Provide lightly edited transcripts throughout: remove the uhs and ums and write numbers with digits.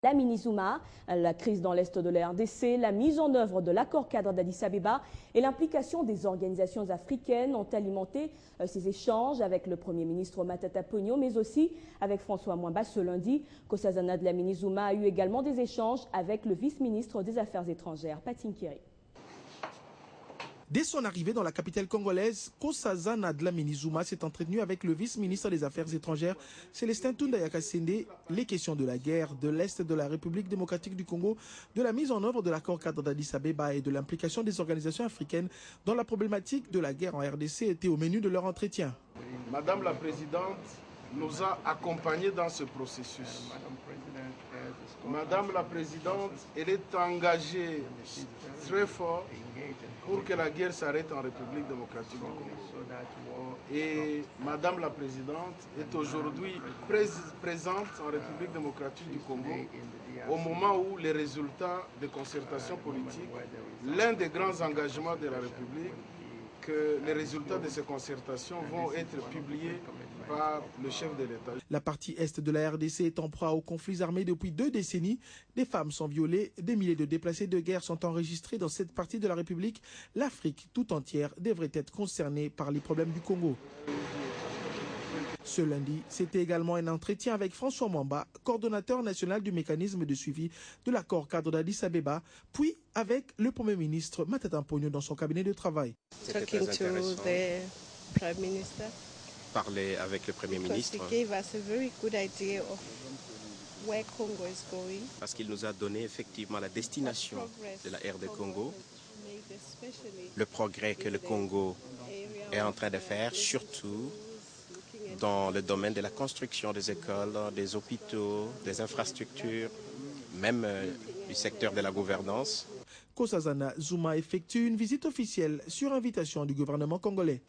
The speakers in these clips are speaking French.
Lamine Zouma, la crise dans l'est de la RDC, la mise en œuvre de l'accord cadre d'Addis Abeba et l'implication des organisations africaines ont alimenté ces échanges avec le Premier ministre Matata Ponyo, mais aussi avec François Mwamba ce lundi. Nkosazana Dlamini Zouma a eu également des échanges avec le vice-ministre des Affaires étrangères, Patin Kiri. Dès son arrivée dans la capitale congolaise, Nkosazana Dlamini Zouma s'est entretenu avec le vice-ministre des Affaires étrangères, Célestin Tunda Yakasende, les questions de la guerre, de l'Est de la République démocratique du Congo, de la mise en œuvre de l'accord cadre d'Addis Abeba et de l'implication des organisations africaines dans la problématique de la guerre en RDC étaient au menu de leur entretien. Madame la Présidente nous a accompagnés dans ce processus. Madame la Présidente, elle est engagée très fort pour que la guerre s'arrête en République démocratique du Congo. Et Madame la Présidente est aujourd'hui présente en République démocratique du Congo au moment où les résultats des concertations politiques, l'un des grands engagements de la République, que les résultats de ces concertations vont être publiés par le chef de l'État. La partie est de la RDC est en proie aux conflits armés depuis 2 décennies. Des femmes sont violées, des milliers de déplacés de guerre sont enregistrés dans cette partie de la République. L'Afrique tout entière devrait être concernée par les problèmes du Congo. Ce lundi, c'était également un entretien avec François Mwamba, coordonnateur national du mécanisme de suivi de l'accord cadre d'Addis Abeba, puis avec le Premier ministre Matata Ponyo dans son cabinet de travail. C'était très intéressant. Parler avec le Premier ministre parce qu'il nous a donné effectivement la destination de la RD Congo, le progrès que le Congo est en train de faire, surtout dans le domaine de la construction des écoles, des hôpitaux, des infrastructures, même du secteur de la gouvernance. Nkosazana Zouma effectue une visite officielle sur invitation du gouvernement congolais.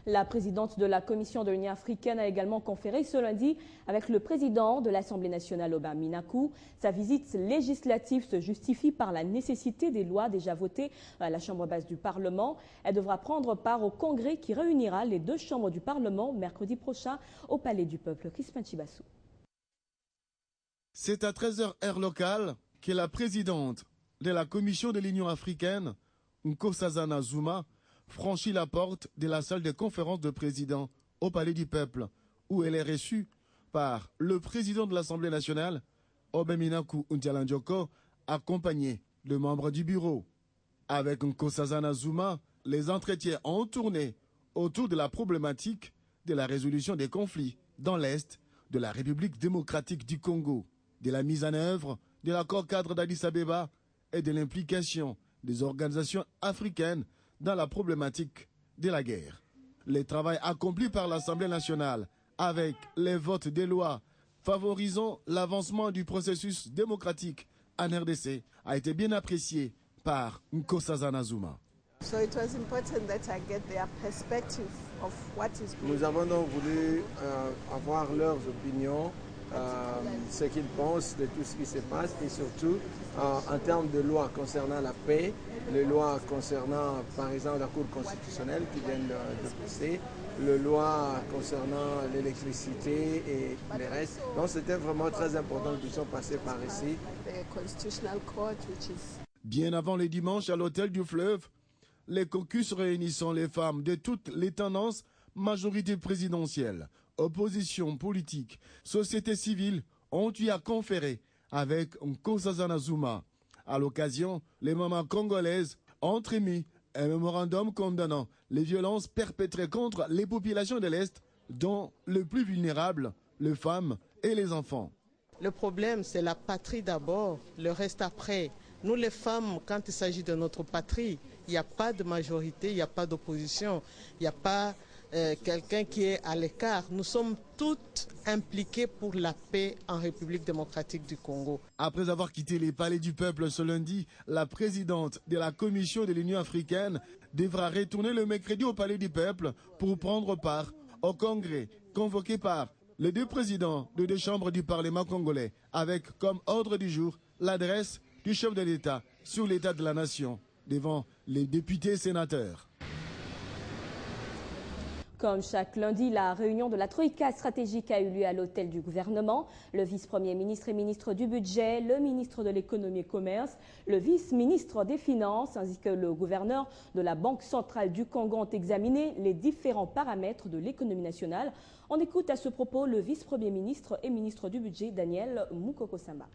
La présidente de la Commission de l'Union africaine a également conféré ce lundi avec le président de l'Assemblée nationale, Aubin Minakou. Sa visite législative se justifie par la nécessité des lois déjà votées à la Chambre basse du Parlement. Elle devra prendre part au congrès qui réunira les 2 chambres du Parlement mercredi prochain au Palais du Peuple. Crispin Chibassou. C'est à 13h heure locale que la présidente de la Commission de l'Union africaine, Nkosazana Zouma, franchit la porte de la salle de conférence de président au Palais du Peuple, où elle est reçue par le président de l'Assemblée nationale, Aubin Minakou Ndialandjoko, accompagné de membres du bureau. Avec Nkosazana Zouma, les entretiens ont tourné autour de la problématique de la résolution des conflits dans l'Est de la République démocratique du Congo, de la mise en œuvre de l'accord cadre d'Addis Abeba et de l'implication des organisations africaines dans la problématique de la guerre. Le travail accompli par l'Assemblée nationale avec les votes des lois favorisant l'avancement du processus démocratique en RDC a été bien apprécié par Nkosazana Zouma. Nous avons donc voulu avoir leurs opinions, ce qu'ils pensent de tout ce qui se passe et surtout en termes de lois concernant la paix, les lois concernant par exemple la Cour constitutionnelle qui viennent de passer, les lois concernant l'électricité et le reste. Donc c'était vraiment très important qu'ils soient passés par ici. Bien avant le dimanche à l'hôtel du Fleuve, les caucus réunissant les femmes de toutes les tendances, majorité présidentielle, opposition politique, société civile, ont eu à conférer avec Nkosazana Zouma. À l'occasion, les mamans congolaises ont émis un mémorandum condamnant les violences perpétrées contre les populations de l'Est, dont les plus vulnérables, les femmes et les enfants. Le problème, c'est la patrie d'abord, le reste après. Nous les femmes, quand il s'agit de notre patrie, il n'y a pas de majorité, il n'y a pas d'opposition, il n'y a pas quelqu'un qui est à l'écart. Nous sommes toutes impliquées pour la paix en République démocratique du Congo. Après avoir quitté les palais du peuple ce lundi, la présidente de la Commission de l'Union africaine devra retourner le mercredi au palais du peuple pour prendre part au congrès convoqué par les 2 présidents de 2 chambres du Parlement congolais, avec comme ordre du jour l'adresse du chef de l'État sur l'état de la nation devant les députés et sénateurs. Comme chaque lundi, la réunion de la Troïka stratégique a eu lieu à l'hôtel du gouvernement. Le vice-premier ministre et ministre du Budget, le ministre de l'Économie et Commerce, le vice-ministre des Finances ainsi que le gouverneur de la Banque centrale du Congo ont examiné les différents paramètres de l'économie nationale. On écoute à ce propos le vice-premier ministre et ministre du Budget, Daniel Mukoko-Samba.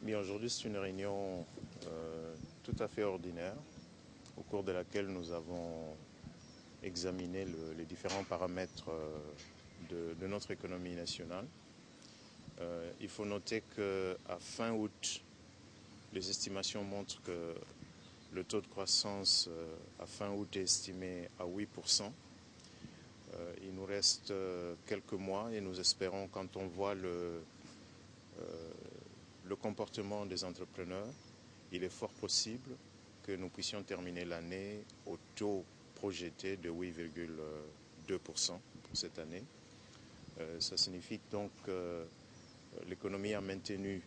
Aujourd'hui, c'est une réunion tout à fait ordinaire au cours de laquelle nous avons examiné les différents paramètres de notre économie nationale. Il faut noter qu'à fin août, les estimations montrent que le taux de croissance à fin août est estimé à 8%. Il nous reste quelques mois et nous espérons, quand on voit le comportement des entrepreneurs, il est fort possible que nous puissions terminer l'année au taux projeté de 8,2% pour cette année. Ça signifie donc que l'économie a maintenu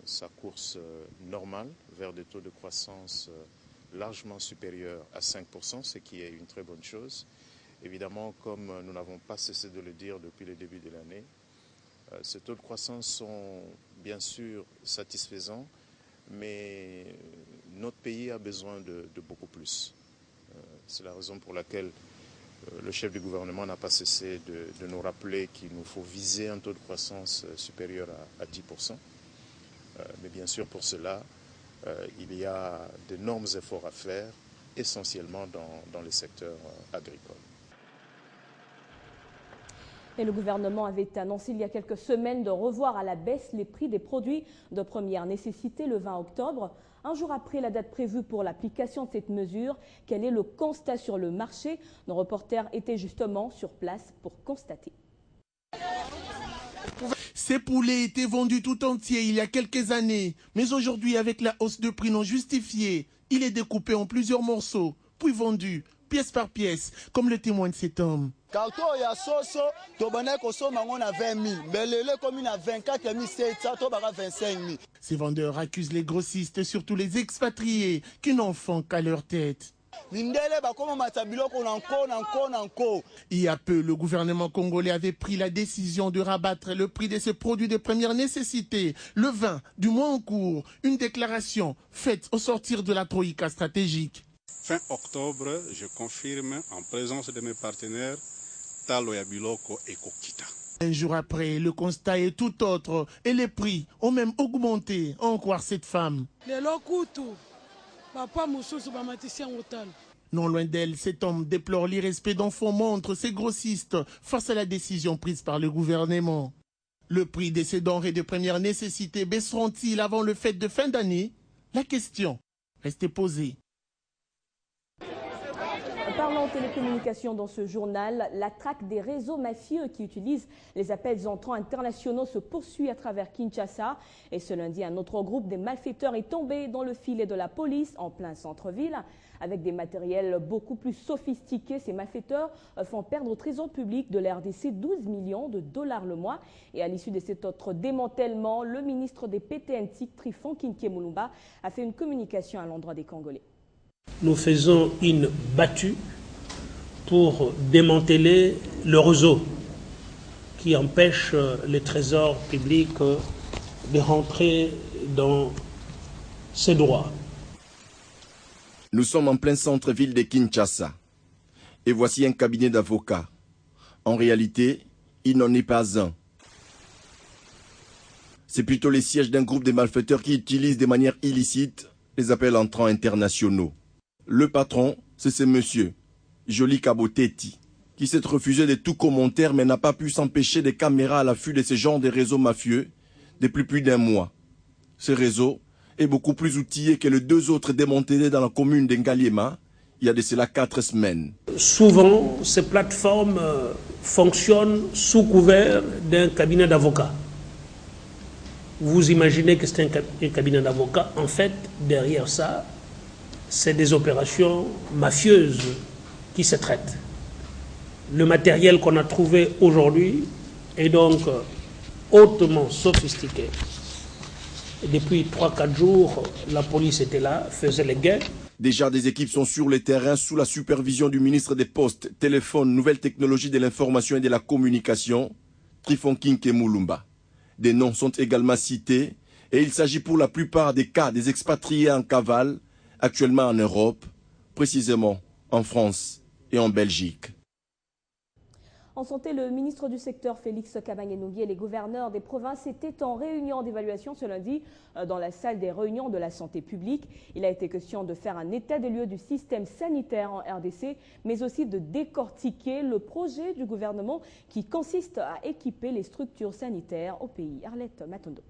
sa course normale vers des taux de croissance largement supérieurs à 5%, ce qui est une très bonne chose. Évidemment, comme nous n'avons pas cessé de le dire depuis le début de l'année, ces taux de croissance sont bien sûr satisfaisants, mais notre pays a besoin de beaucoup plus. C'est la raison pour laquelle le chef du gouvernement n'a pas cessé de nous rappeler qu'il nous faut viser un taux de croissance supérieur à 10%. Mais bien sûr, pour cela, il y a d'énormes efforts à faire, essentiellement dans les secteurs agricoles. Et le gouvernement avait annoncé il y a quelques semaines de revoir à la baisse les prix des produits de première nécessité le 20 octobre. Un jour après la date prévue pour l'application de cette mesure, quel est le constat sur le marché? Nos reporters étaient justement sur place pour constater. Ces poulets étaient vendus tout entiers il y a quelques années. Mais aujourd'hui, avec la hausse de prix non justifiée, il est découpé en plusieurs morceaux, puis vendu pièce par pièce, comme le témoigne cet homme. Ces vendeurs accusent les grossistes, surtout les expatriés, qui n'en font qu'à leur tête. Il y a peu, le gouvernement congolais avait pris la décision de rabattre le prix de ces produits de première nécessité le 20 du mois en cours. Une déclaration faite au sortir de la Troïka stratégique. Fin octobre, je confirme en présence de mes partenaires Talo ya Biloko et Kokita. Un jour après, le constat est tout autre et les prix ont même augmenté. En croire cette femme. Non loin d'elle, cet homme déplore l'irrespect d'enfants montre ces grossistes face à la décision prise par le gouvernement. Le prix de ces denrées de première nécessité baisseront-ils avant le fête de fin d'année? La question reste posée. Parlons télécommunications dans ce journal. La traque des réseaux mafieux qui utilisent les appels entrants internationaux se poursuit à travers Kinshasa. Et ce lundi, un autre groupe des malfaiteurs est tombé dans le filet de la police en plein centre-ville. Avec des matériels beaucoup plus sophistiqués, ces malfaiteurs font perdre au trésor public de l'RDC 12 millions de dollars le mois. Et à l'issue de cet autre démantèlement, le ministre des PTNTIC, Trifon Kinkemulumba, a fait une communication à l'endroit des Congolais. Nous faisons une battue pour démanteler le réseau qui empêche les trésors publics de rentrer dans ses droits. Nous sommes en plein centre-ville de Kinshasa. Et voici un cabinet d'avocats. En réalité, il n'en est pas un. C'est plutôt les sièges d'un groupe de malfaiteurs qui utilisent de manière illicite les appels entrants internationaux. Le patron, c'est ce monsieur, Joli Kaboteti, qui s'est refusé de tout commentaire mais n'a pas pu s'empêcher des caméras à l'affût de ce genre de réseaux mafieux depuis plus d'un mois. Ce réseau est beaucoup plus outillé que les deux autres démantelés dans la commune d'Engaliema il y a de cela 4 semaines. Souvent, ces plateformes fonctionnent sous couvert d'un cabinet d'avocats. Vous imaginez que c'est un cabinet d'avocats. En fait, derrière ça, c'est des opérations mafieuses qui se traitent. Le matériel qu'on a trouvé aujourd'hui est donc hautement sophistiqué. Et depuis 3-4 jours, la police était là, faisait les guets. Déjà, des équipes sont sur le terrain sous la supervision du ministre des Postes, Téléphones, Nouvelles Technologies de l'Information et de la Communication, Trifonkinke Mulumba. Des noms sont également cités et il s'agit pour la plupart des cas des expatriés en cavale, actuellement en Europe, précisément en France et en Belgique. En santé, le ministre du secteur Félix Kabange-Nouguier et les gouverneurs des provinces étaient en réunion d'évaluation ce lundi dans la salle des réunions de la santé publique. Il a été question de faire un état des lieux du système sanitaire en RDC, mais aussi de décortiquer le projet du gouvernement qui consiste à équiper les structures sanitaires au pays. Arlette Matondo.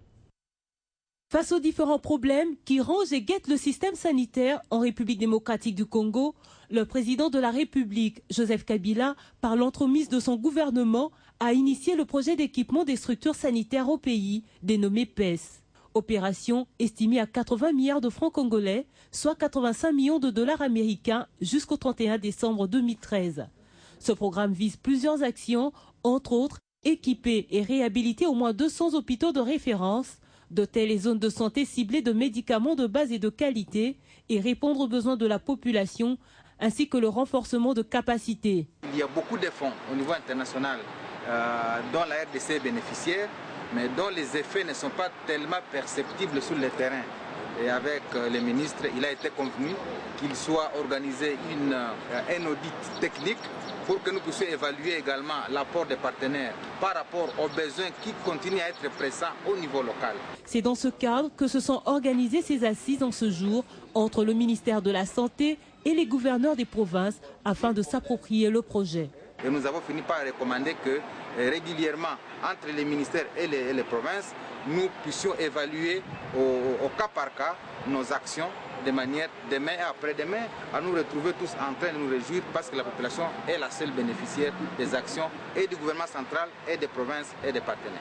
Face aux différents problèmes qui rongent et guettent le système sanitaire en République démocratique du Congo, le président de la République, Joseph Kabila, par l'entremise de son gouvernement, a initié le projet d'équipement des structures sanitaires au pays, dénommé PES. Opération estimée à 80 milliards de francs congolais, soit 85 millions de dollars américains jusqu'au 31 décembre 2013. Ce programme vise plusieurs actions, entre autres, équiper et réhabiliter au moins 200 hôpitaux de référence, doter les zones de santé ciblées de médicaments de base et de qualité et répondre aux besoins de la population, ainsi que le renforcement de capacités. Il y a beaucoup de fonds au niveau international dont la RDC est bénéficiaire, mais dont les effets ne sont pas tellement perceptibles sur le terrain. Et avec les ministres, il a été convenu qu'il soit organisé un audit technique pour que nous puissions évaluer également l'apport des partenaires par rapport aux besoins qui continuent à être présents au niveau local. C'est dans ce cadre que se sont organisées ces assises en ce jour entre le ministère de la Santé et les gouverneurs des provinces afin de s'approprier le projet. Et nous avons fini par recommander que régulièrement, entre les ministères et les provinces, nous puissions évaluer au cas par cas nos actions de manière demain et après-demain à nous retrouver tous en train de nous réjouir parce que la population est la seule bénéficiaire des actions et du gouvernement central et des provinces et des partenaires.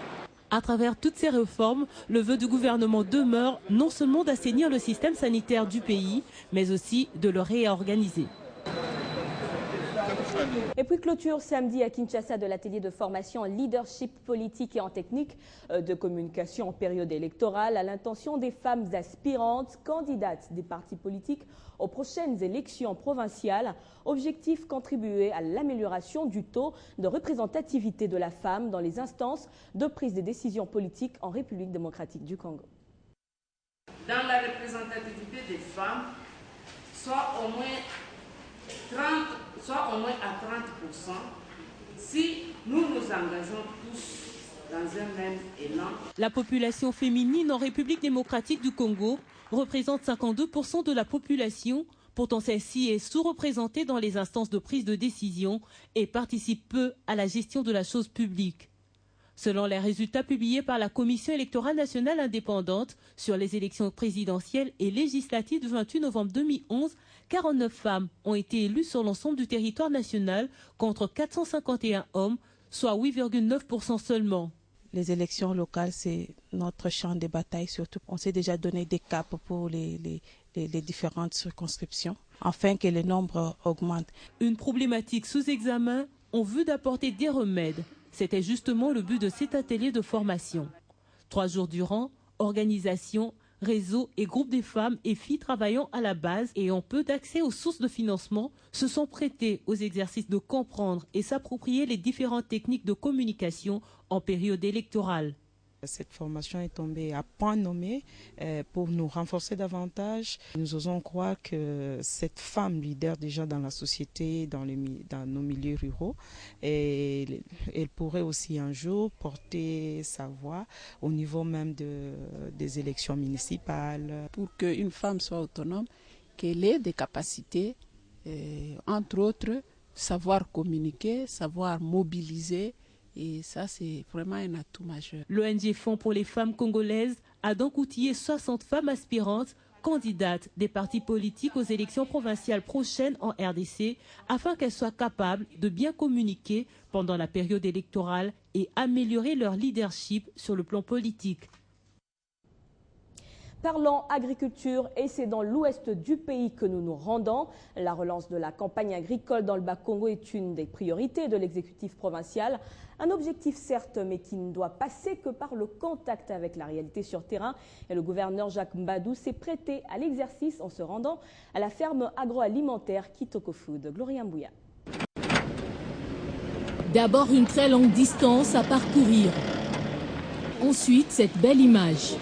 À travers toutes ces réformes, le vœu du gouvernement demeure non seulement d'assainir le système sanitaire du pays, mais aussi de le réorganiser. Et puis clôture samedi à Kinshasa de l'atelier de formation en leadership politique et en technique de communication en période électorale à l'intention des femmes aspirantes, candidates des partis politiques aux prochaines élections provinciales. Objectif contribuer à l'amélioration du taux de représentativité de la femme dans les instances de prise de décision politique en République démocratique du Congo. Dans la représentativité des femmes, soit au moins à 30%, si nous nous engageons tous dans un même élan. La population féminine en République démocratique du Congo représente 52% de la population. Pourtant, celle-ci est sous-représentée dans les instances de prise de décision et participe peu à la gestion de la chose publique. Selon les résultats publiés par la Commission électorale nationale indépendante sur les élections présidentielles et législatives du 28 novembre 2011, 49 femmes ont été élues sur l'ensemble du territoire national contre 451 hommes, soit 8,9% seulement. Les élections locales, c'est notre champ de bataille surtout. On s'est déjà donné des caps pour les différentes circonscriptions, afin que le nombre augmente. Une problématique sous examen en vue d'apporter des remèdes. C'était justement le but de cet atelier de formation. 3 jours durant, organisation, réseau et groupes des femmes et filles travaillant à la base et ayant peu d'accès aux sources de financement se sont prêtés aux exercices de comprendre et s'approprier les différentes techniques de communication en période électorale. Cette formation est tombée à point nommé pour nous renforcer davantage. Nous osons croire que cette femme leader déjà dans la société, dans nos milieux ruraux, elle pourrait aussi un jour porter sa voix au niveau même des élections municipales. Pour qu'une femme soit autonome, qu'elle ait des capacités, entre autres, savoir communiquer, savoir mobiliser. Et ça, c'est vraiment un atout majeur. L'ONG Fonds pour les femmes congolaises a donc outillé 60 femmes aspirantes, candidates des partis politiques aux élections provinciales prochaines en RDC, afin qu'elles soient capables de bien communiquer pendant la période électorale et améliorer leur leadership sur le plan politique. Parlons agriculture et c'est dans l'ouest du pays que nous nous rendons. La relance de la campagne agricole dans le Bas-Congo est une des priorités de l'exécutif provincial. Un objectif certes, mais qui ne doit passer que par le contact avec la réalité sur terrain. Et le gouverneur Jacques Mbadou s'est prêté à l'exercice en se rendant à la ferme agroalimentaire Kitoko Food. Gloria Mbouya. D'abord une très longue distance à parcourir. Ensuite, cette belle image.